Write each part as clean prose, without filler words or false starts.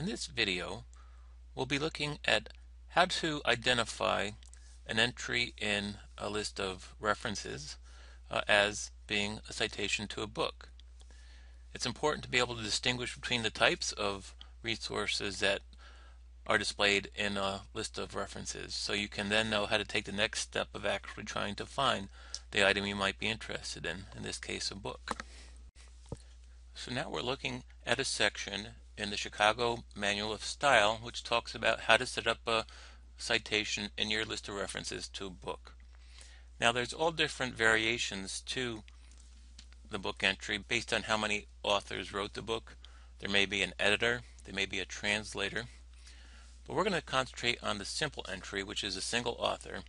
In this video, we'll be looking at how to identify an entry in a list of references as being a citation to a book. It's important to be able to distinguish between the types of resources that are displayed in a list of references, so you can then know how to take the next step of actually trying to find the item you might be interested in this case a book. So now we're looking at a section in the Chicago Manual of Style which talks about how to set up a citation in your list of references to a book. Now there's all different variations to the book entry based on how many authors wrote the book. There may be an editor, there may be a translator, but we're going to concentrate on the simple entry, which is a single author.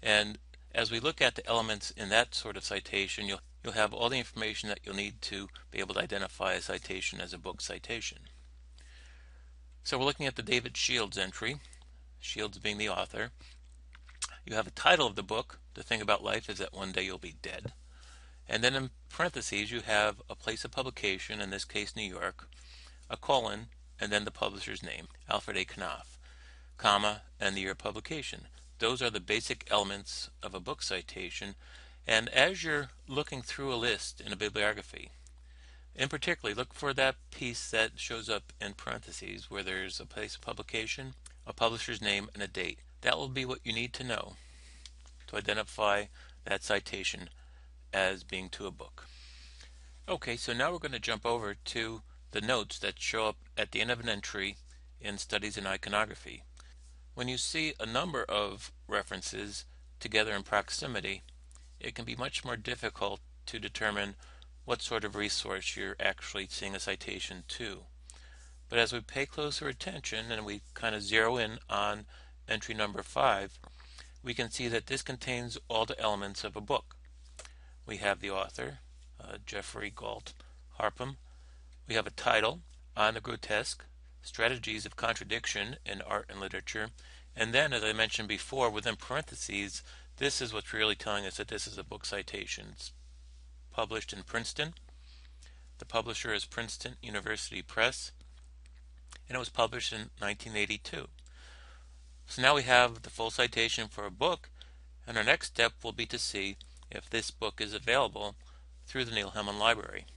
And as we look at the elements in that sort of citation, you'll have all the information that you'll need to be able to identify a citation as a book citation. So we're looking at the David Shields entry, Shields being the author. You have a title of the book, The Thing About Life Is That One Day You'll Be Dead. And then in parentheses you have a place of publication, in this case New York, a colon, and then the publisher's name, Alfred A. Knopf, comma, and the year of publication. Those are the basic elements of a book citation, and as you're looking through a list in a bibliography, in particular, look for that piece that shows up in parentheses where there's a place of publication, a publisher's name, and a date. That will be what you need to know to identify that citation as being to a book. Okay, so now we're going to jump over to the notes that show up at the end of an entry in Studies in Iconography. When you see a number of references together in proximity, it can be much more difficult to determine what sort of resource you're actually seeing a citation to. But as we pay closer attention and we kind of zero in on entry number 5, we can see that this contains all the elements of a book. We have the author, Jeffrey Galt Harpham. We have a title, On the Grotesque, Strategies of Contradiction in Art and Literature. And then, as I mentioned before, within parentheses, this is what's really telling us that this is a book citation. It's published in Princeton. The publisher is Princeton University Press, and it was published in 1982. So now we have the full citation for a book, and our next step will be to see if this book is available through the Neil Hellman Library.